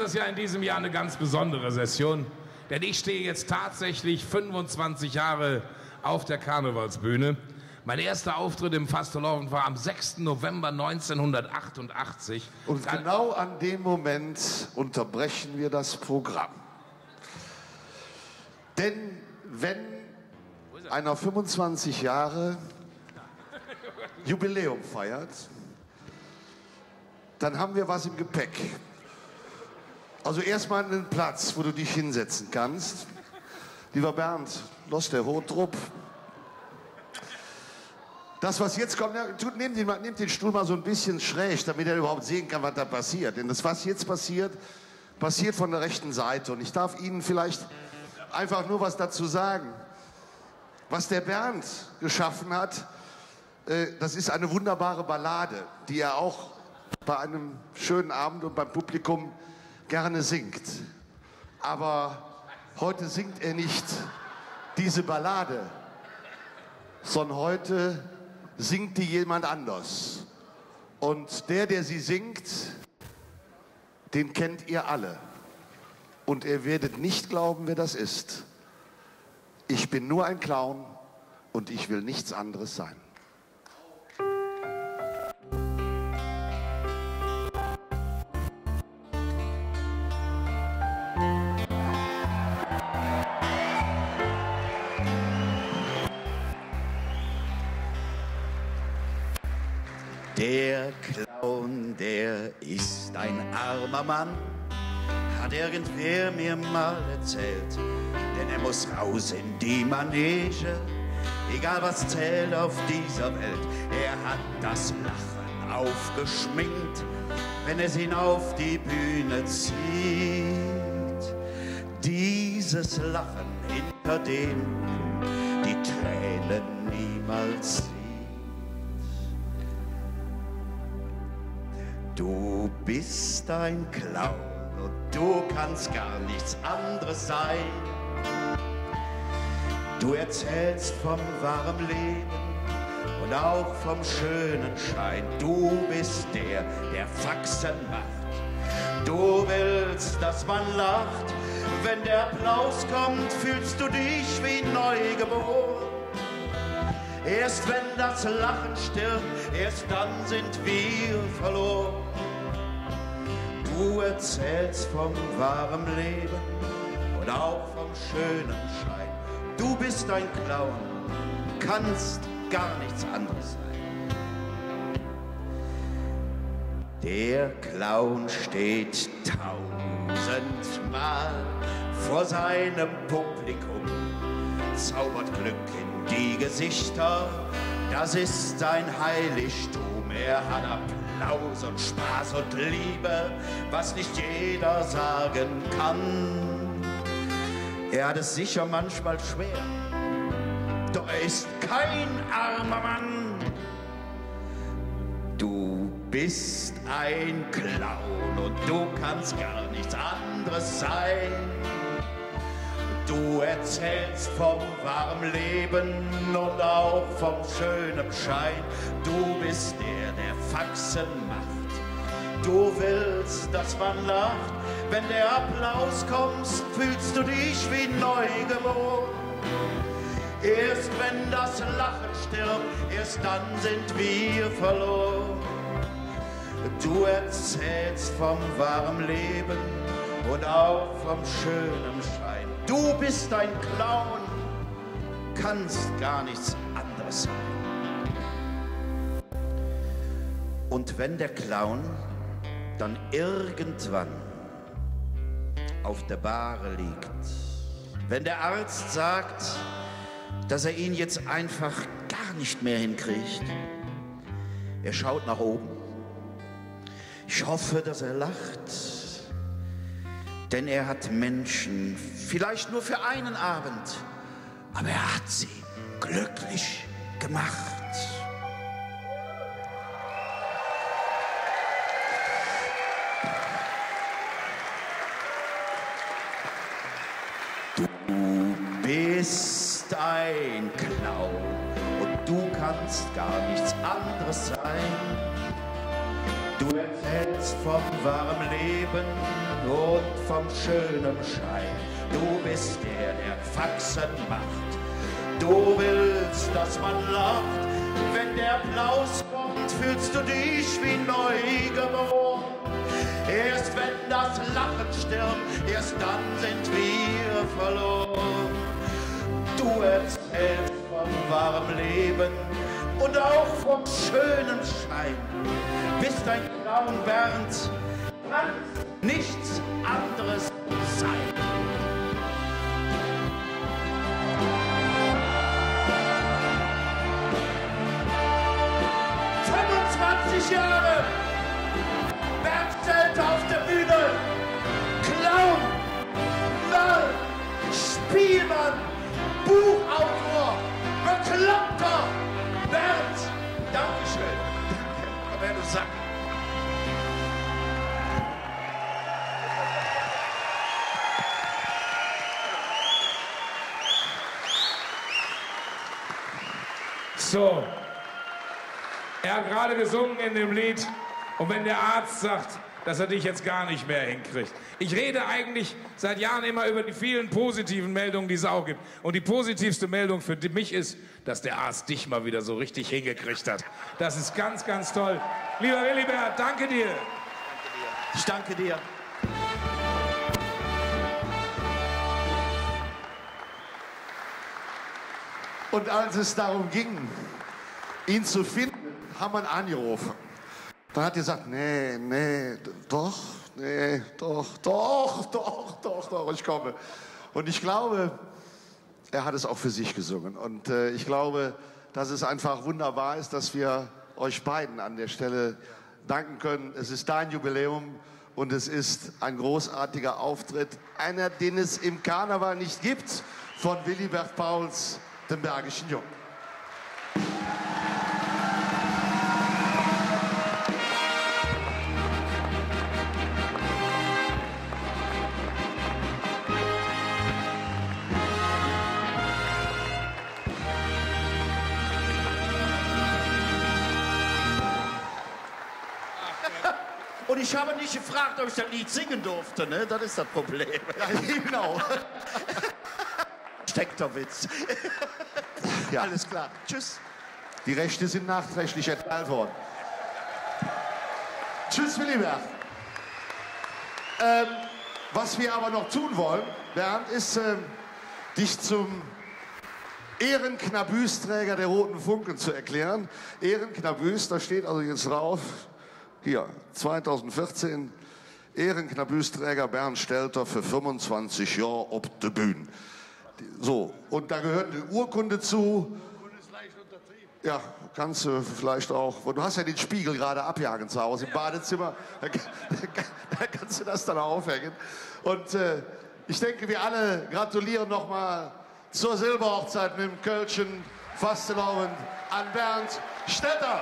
das ja in diesem Jahr eine ganz besondere Session, denn ich stehe jetzt tatsächlich 25 Jahre auf der Karnevalsbühne. Mein erster Auftritt im Fastelovend war am 6. November 1988. Und genau an dem Moment unterbrechen wir das Programm. Denn wenn einer 25 Jahre Jubiläum feiert, dann haben wir was im Gepäck. Also erstmal einen Platz, wo du dich hinsetzen kannst. Lieber Bernd, los der Hotrup. Das, was jetzt kommt, nehmt den Stuhl mal so ein bisschen schräg, damit er überhaupt sehen kann, was da passiert. Denn das, was jetzt passiert, passiert von der rechten Seite. Und ich darf Ihnen vielleicht einfach nur was dazu sagen. Was der Bernd geschaffen hat, das ist eine wunderbare Ballade, die er auch bei einem schönen Abend und beim Publikum gerne singt. Aber heute singt er nicht diese Ballade, sondern heute singt die jemand anders. Und der sie singt, den kennt ihr alle. Und ihr werdet nicht glauben, wer das ist. Ich bin nur ein Clown und ich will nichts anderes sein. Der Clown, der ist ein armer Mann, hat irgendwer mir mal erzählt, denn er muss raus in die Manege, egal was zählt auf dieser Welt. Er hat das Lachen aufgeschminkt, wenn es ihn auf die Bühne zieht. Dieses Lachen, hinter dem die Tränen niemals sieht. Du bist ein Clown und du kannst gar nichts anderes sein. Du erzählst vom wahren Leben und auch vom schönen Schein. Du bist der Faxen macht. Du willst, dass man lacht. Wenn der Applaus kommt, fühlst du dich wie neugeboren. Erst wenn das Lachen stirbt, erst dann sind wir verloren. Du erzählst vom wahren Leben und auch vom schönen Schein. Du bist ein Clown, kannst gar nichts anderes sein. Der Clown steht tausendmal vor seinem Publikum, zaubert Glück in die Gesichter, das ist sein Heiligtum. Er hat Applaus und Spaß und Liebe, was nicht jeder sagen kann. Er hat es sicher manchmal schwer, doch er ist kein armer Mann. Du bist ein Clown und du kannst gar nichts anderes sein. Du erzählst vom wahren Leben und auch vom schönen Schein. Du bist der Faxen macht. Du willst, dass man lacht. Wenn der Applaus kommt, fühlst du dich wie neugeboren. Erst wenn das Lachen stirbt, erst dann sind wir verloren. Du erzählst vom wahren Leben und auch vom schönen Schein. Du bist ein Clown, kannst gar nichts anderes sein. Und wenn der Clown dann irgendwann auf der Bahre liegt, wenn der Arzt sagt, dass er ihn jetzt einfach gar nicht mehr hinkriegt, er schaut nach oben. Ich hoffe, dass er lacht, denn er hat Menschen, vielleicht nur für einen Abend, aber er hat sie glücklich gemacht. Du bist ein Clown und du kannst gar nichts anderes sein. Du erzählst vom wahren Leben und vom schönen Schein. Du bist der Faxen macht. Du willst, dass man lacht. Wenn der Applaus kommt, fühlst du dich wie neu geboren. Erst wenn das Lachen stirbt, erst dann sind wir verloren. Du erzählst vom warmen Leben und auch vom schönen Schein. Bist ein Clown, Bernd, kann nichts anderes sein. 25 Jahre, Bernd Stelter auf der Bühne, Clown, Narr, Spielmann, Buchautor, Bekloppter, Bernd, Dankeschön. Komm her, du Sack. So, er hat gerade gesungen in dem Lied und wenn der Arzt sagt, dass er dich jetzt gar nicht mehr hinkriegt. Ich rede eigentlich seit Jahren immer über die vielen positiven Meldungen, die es auch gibt. Und die positivste Meldung für mich ist, dass der Arzt dich mal wieder so richtig hingekriegt hat. Das ist ganz, ganz toll. Lieber Willibert, danke dir. Ich danke dir. Und als es darum ging, ihn zu finden, haben wir ihn angerufen. Dann hat er gesagt, nee, doch, ich komme. Und ich glaube, er hat es auch für sich gesungen. Und ich glaube, dass es einfach wunderbar ist, dass wir euch beiden an der Stelle danken können. Es ist dein Jubiläum und es ist ein großartiger Auftritt. Einer, den es im Karneval nicht gibt, von Willibert Pauls, dem Bergischen Jungen. Und ich habe nicht gefragt, ob ich das Lied singen durfte, ne? Das ist das Problem. Ja, genau. Steckter Witz. Ja. Alles klar. Tschüss. Die Rechte sind nachträglich erteilt worden. Tschüss, Willibert. Was wir aber noch tun wollen, Bernd, ist dich zum Ehrenknabüsträger der Roten Funken zu erklären. Ehrenknabüs, da steht also jetzt drauf, hier, 2014, Ehrenknabüsträger Bernd Stelter für 25 Jahre auf der Bühne. So, und da gehört eine Urkunde zu. Ja, kannst du vielleicht auch. Du hast ja den Spiegel gerade abjagen zu Hause im Badezimmer. Da kannst du das dann aufhängen. Und ich denke, wir alle gratulieren nochmal zur Silberhochzeit mit dem Kölschen Fastelovend an Bernd Stelter.